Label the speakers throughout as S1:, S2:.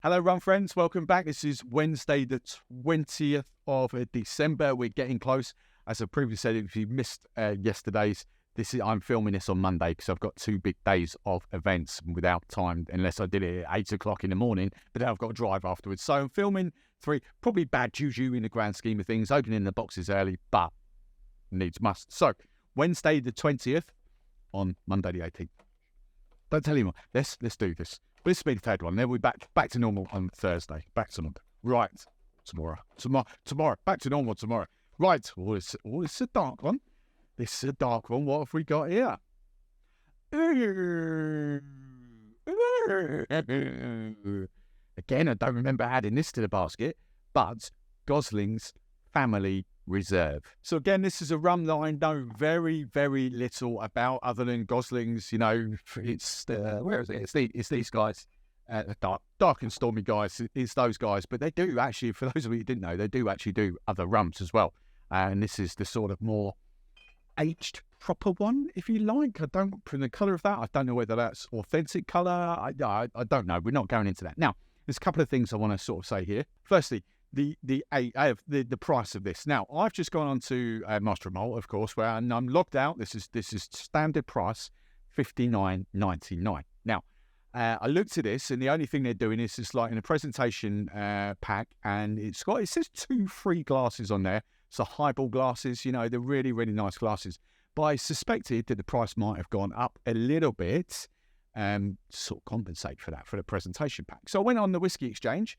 S1: Hello, Rum friends. Welcome back. This is Wednesday, the 20th of December. We're getting close. As I previously said, if you missed yesterday's, I'm filming this on Monday because I've got 2 big days of events without time, unless I did it at 8 o'clock in the morning, but then I've got to drive afterwards. So I'm filming 3, probably bad juju in the grand scheme of things, opening the boxes early, but needs must. So Wednesday, the 20th on Monday, the 18th. Don't tell anyone. Let's do this. But this will be the third one. Then we're back to normal on Thursday. Back to normal. Right. Tomorrow. Back to normal tomorrow. Right. It's a dark one. This is a dark one. What have we got here? Again, I don't remember adding this to the basket, but Gosling's Family Reserve. So again, this is a rum that I know very, very little about, other than Gosling's. You know, it's where is it? It's these guys, dark and stormy guys. It's those guys, but they do actually. For those of you who didn't know, they do actually do other rums as well. And this is the sort of more aged proper one, if you like. I don't, from the colour of that, I don't know whether that's authentic colour. I don't know. We're not going into that now. There's a couple of things I want to sort of say here. Firstly, the price of this. Now, I've just gone on to Master of Malt, of course, where I'm logged out. This is standard price, $59.99. Now, I looked at this, and the only thing they're doing is just like in a presentation pack, and it says 2 free glasses on there. So highball glasses, you know, they're really, really nice glasses. But I suspected that the price might have gone up a little bit, to sort of compensate for that, for the presentation pack. So I went on the Whiskey Exchange,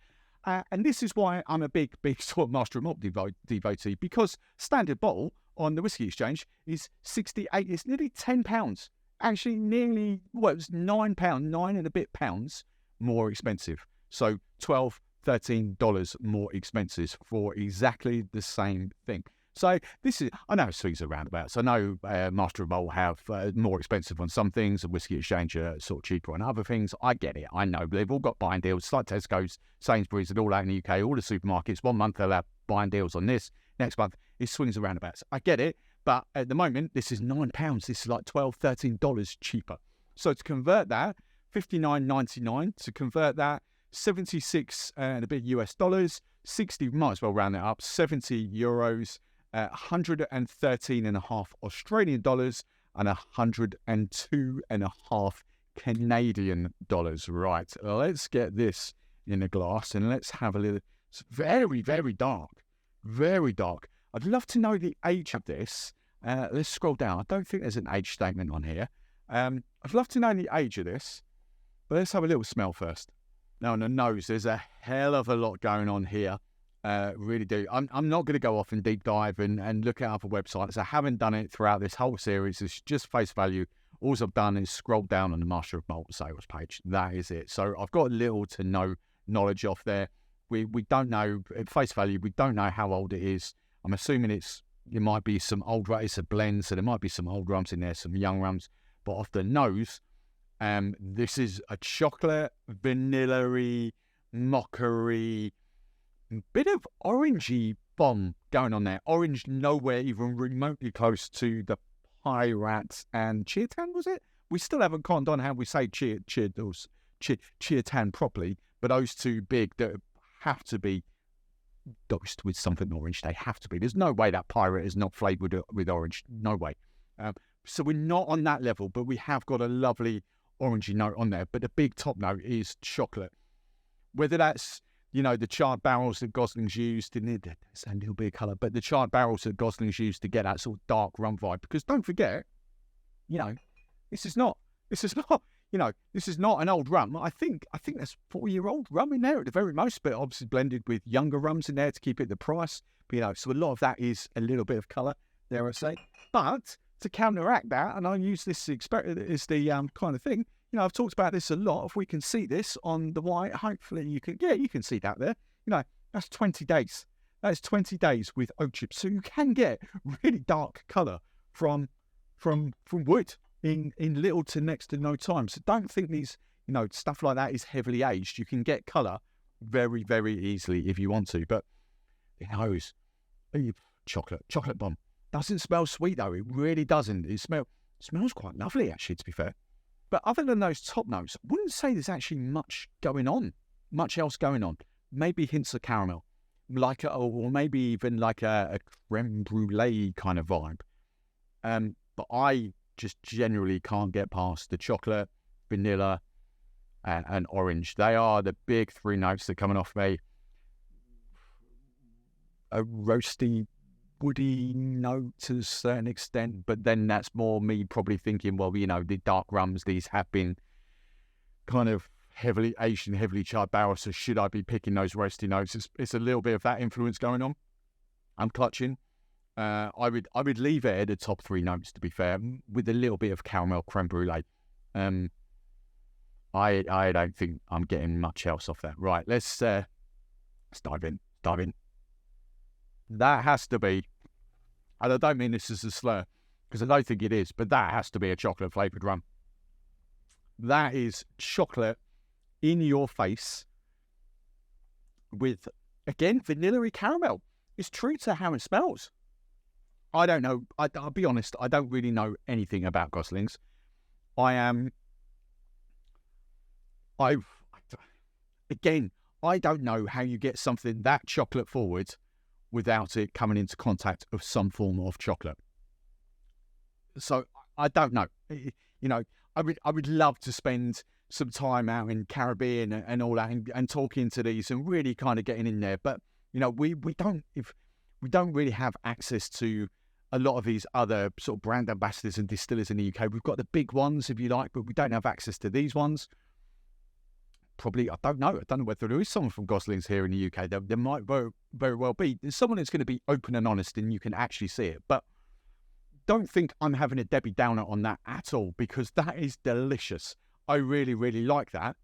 S1: and this is why I'm a big sort of Master of Malt devotee, because standard bottle on the Whiskey Exchange is 68, it's nearly £10. Actually, nearly, well, it was £9, 9 and a bit pounds more expensive. So $12-13 more expensive for exactly the same thing. So this is, I know swings are roundabouts. I know Master of Malt have more expensive on some things, and Whiskey Exchange are sort of cheaper on other things. I get it. I know. They've all got buying deals. It's like Tesco's, Sainsbury's, and all out in the UK, all the supermarkets. 1 month they'll have buying deals on this. Next month it swings and roundabouts. I get it. But at the moment, this is £9. This is like $12-13 cheaper. So to convert that, $59.99. To convert that, 76 and a bit US dollars, 60, might as well round it up, 70 euros, 113.5 Australian dollars, and 102.5 Canadian dollars. Right, let's get this in a glass and let's have a little. It's very, very dark, very dark. I'd love to know the age of this. Let's scroll down. I don't think there's an age statement on here. I'd love to know the age of this, but let's have a little smell first. Now, on the nose, there's a hell of a lot going on here. Really do. I'm not going to go off and deep dive and look at other websites. I haven't done it throughout this whole series. It's just face value. All I've done is scroll down on the Master of Malt sales page. That is it. So I've got little to no knowledge off there. We don't know, at face value, we don't know how old it is. I'm assuming it might be some old, it's a blend, so there might be some old rums in there, some young rums. But off the nose, this is a chocolate, vanilla-y, mockery, bit of orangey bomb going on there. Orange nowhere even remotely close to the Pirate and Cheertan, was it? We still haven't conned on how we say Cheertan properly, but those two big that have to be dosed with something orange. They have to be. There's no way that Pirate is not flavoured with orange. No way. So we're not on that level, but we have got a lovely orangey note on there. But the big top note is chocolate. Whether that's, you know, the charred barrels that Gosling's used, and there's a little bit of colour, but the charred barrels that Gosling's used to get that sort of dark rum vibe. Because don't forget, you know, this is not, you know, this is not an old rum. I think there's 4-year-old rum in there at the very most, but obviously blended with younger rums in there to keep it the price. But, you know, so a lot of that is a little bit of colour, dare I say. But to counteract that, and I use this as the kind of thing, you know, I've talked about this a lot. If we can see this on the white, hopefully you can see that there. You know, that's 20 days. That's 20 days with oak chips. So you can get really dark colour from wood in little to next to no time. So don't think these, you know, stuff like that is heavily aged. You can get colour very, very easily if you want to. But the nose, chocolate bomb. Doesn't smell sweet though. It really doesn't. It smells quite lovely actually, to be fair. But other than those top notes, I wouldn't say there's actually much going on much else going on. Maybe hints of caramel, or maybe even like a creme brulee kind of vibe. But I just generally can't get past the chocolate, vanilla, and orange. They are the big three notes that are coming off me. A roasty, woody note to a certain extent, but then that's more me probably thinking, well, the dark rums, these have been kind of heavily Asian, heavily charred barrels, so should I be picking those roasty notes? It's a little bit of that influence going on. I'm clutching. I would leave it at the top three notes, to be fair, with a little bit of caramel creme brulee. I don't think I'm getting much else off that. Right, let's dive in. That has to be, and I don't mean this as a slur, because I don't think it is, but that has to be a chocolate flavoured rum. That is chocolate in your face with, again, vanilla-y caramel. It's true to how it smells. I don't know. I'll be honest, I don't really know anything about Goslings. I don't know how you get something that chocolate forward without it coming into contact of some form of chocolate. So I don't know. I would love to spend some time out in Caribbean and all that and talking to these and really kind of getting in there. But we don't really have access to a lot of these other sort of brand ambassadors and distillers in the UK. We've got the big ones, if you like, but we don't have access to these ones. Probably, I don't know whether there is someone from Goslings here in the UK. There might very well be. There's someone that's going to be open and honest and you can actually see it. But don't think I'm having a Debbie Downer on that at all, because that is delicious. I really, really like that.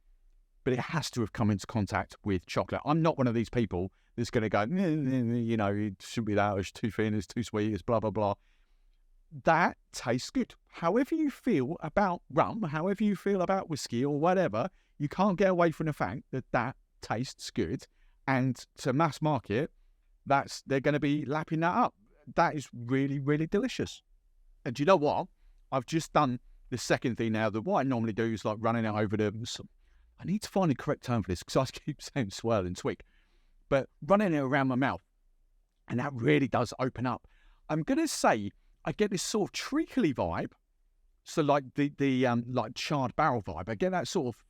S1: But it has to have come into contact with chocolate. I'm not one of these people that's going to go, it shouldn't be that, it's too thin, it's too sweet, it's blah, blah, blah. That tastes good. However you feel about rum, however you feel about whiskey or whatever, you can't get away from the fact that tastes good. And to mass market, they're going to be lapping that up. That is really, really delicious. And do you know what? I've just done the second thing now. What I normally do is like running it over I need to find the correct term for this because I keep saying swirl and tweak. But running it around my mouth. And that really does open up. I'm going to say I get this sort of treacly vibe. So like the like charred barrel vibe. I get that sort of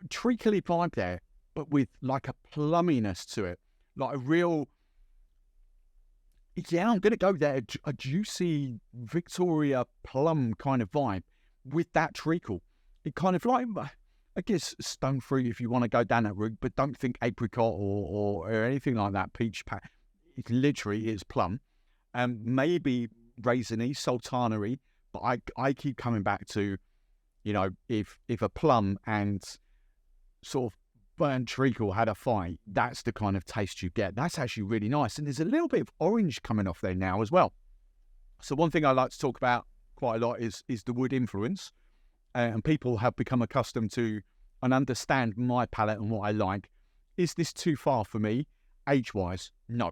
S1: treacly vibe there, but with like a plumminess to it. Like a real, I'm going to go there, a juicy Victoria plum kind of vibe with that treacle. It kind of like, I guess, stone fruit if you want to go down that route, but don't think apricot or anything like that, peach pack. It literally is plum. Maybe raisiny, sultanery, but I keep coming back to, if a plum and sort of burnt treacle had a fight, that's the kind of taste you get. That's actually really nice. And there's a little bit of orange coming off there now as well. So one thing I like to talk about quite a lot is the wood influence. And people have become accustomed to and understand my palate and what I like. Is this too far for me, age-wise? No.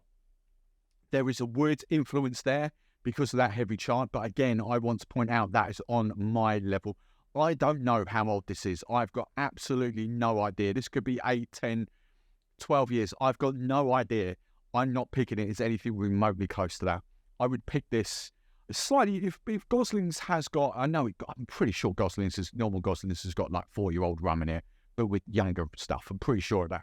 S1: There is a wood influence there because of that heavy chart. But again, I want to point out that is on my level. I don't know how old this is. I've got absolutely no idea. This could be 8, 10, 12 years. I've got no idea. I'm not picking it as anything remotely close to that. I would pick this slightly, if Goslings has got, I'm pretty sure normal Goslings has got like 4-year-old rum in it, but with younger stuff. I'm pretty sure of that.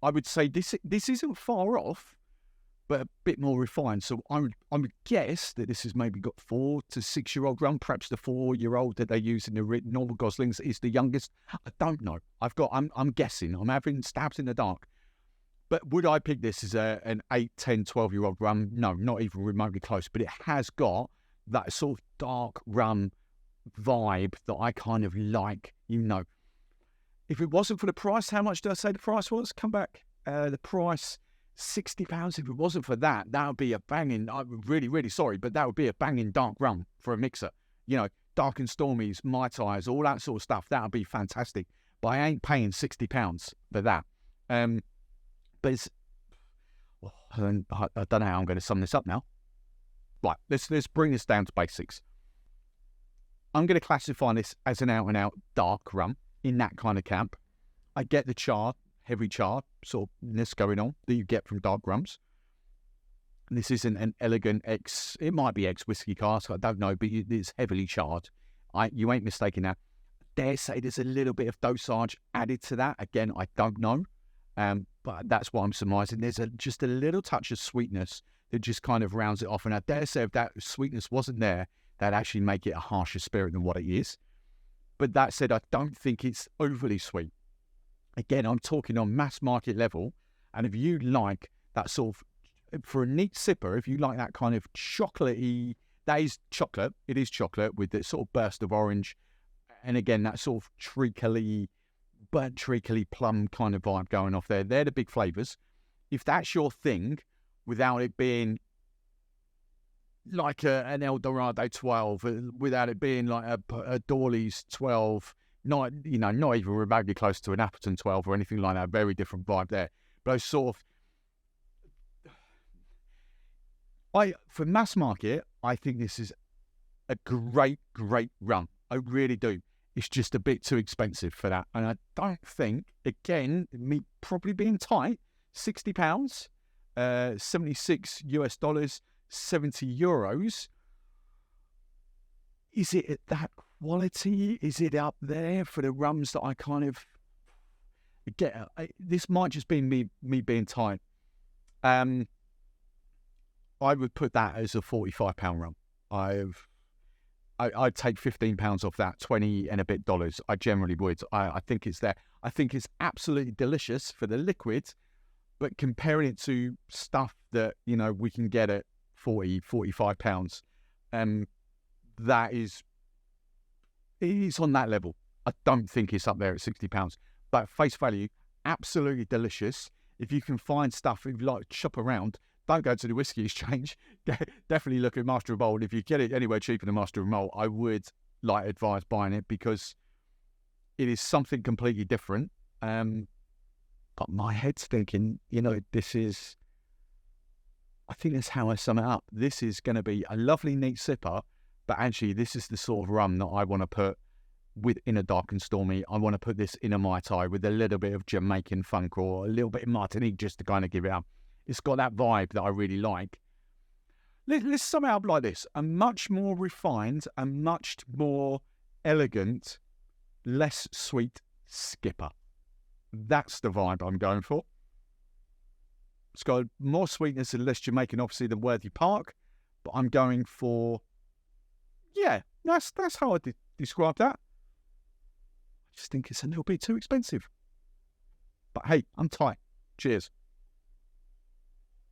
S1: I would say this isn't far off, but a bit more refined. So I would guess that this has maybe got 4 to 6-year-old rum. Perhaps the 4-year-old that they use in the normal Goslings is the youngest. I don't know. I'm guessing. I'm having stabs in the dark. But would I pick this as an 8, 10, 12-year-old rum? No, not even remotely close. But it has got that sort of dark rum vibe that I kind of like, If it wasn't for the price, how much did I say the price was? Come back. The price, £60. If it wasn't for that would be a banging, I'm really, really sorry, but that would be a banging dark rum for a mixer. Dark and Stormies, Mai Tais, all that sort of stuff. That would be fantastic. But I ain't paying £60 for that. But I don't know how I'm going to sum this up now. Right, let's bring this down to basics. I'm going to classify this as an out-and-out dark rum in that kind of camp. I get the char, heavy char sort of ness going on that you get from dark rums. This isn't an elegant it might be whiskey cask, I don't know, but it's heavily charred. You ain't mistaking that. Dare say there's a little bit of dosage added to that. Again, I don't know, but that's what I'm surmising. There's just a little touch of sweetness that just kind of rounds it off. And I dare say if that sweetness wasn't there, that'd actually make it a harsher spirit than what it is. But that said, I don't think it's overly sweet. Again, I'm talking on mass market level. And if you like that sort of, for a neat sipper, if you like that kind of chocolatey, that is chocolate. It is chocolate with this sort of burst of orange. And again, that sort of burnt treacly plum kind of vibe going off there. They're the big flavours. If that's your thing, without it being like an El Dorado 12, without it being like a Dawley's 12, not even remotely close to an Appleton 12 or anything like that, very different vibe there. But those sort of, for mass market, I think this is a great rum. I really do. It's just a bit too expensive for that. And I don't think, again, me probably being tight, £60, $76, €70. Is it at that quality? Is it up there for the rums that I kind of get? This might just be me being tight. I would put that as a £45 rum. I'd take £15 off that, 20 and a bit dollars. I generally would. I think it's there. I think it's absolutely delicious for the liquid, but comparing it to stuff that, we can get at 40, £45, that is, it is on that level. I don't think it's up there at £60. But face value, absolutely delicious. If you can find stuff, if you like to shop around, don't go to the whiskey exchange. Definitely look at Master of Malt. If you get it anywhere cheaper than Master of Malt, I would advise buying it because it is something completely different. But my head's thinking, this is, I think that's how I sum it up. This is going to be a lovely, neat sipper, but actually this is the sort of rum that I want to put in a dark and stormy. I want to put this in a Mai Tai with a little bit of Jamaican funk or a little bit of Martinique just to kind of give it up. It's got that vibe that I really like. Let's sum it up like this. A much more refined, a much more elegant, less sweet skipper. That's the vibe I'm going for. It's got more sweetness and less Jamaican, obviously, than Worthy Park. But I'm going for, that's how I describe that. I just think it's a little bit too expensive. But hey, I'm tight. Cheers.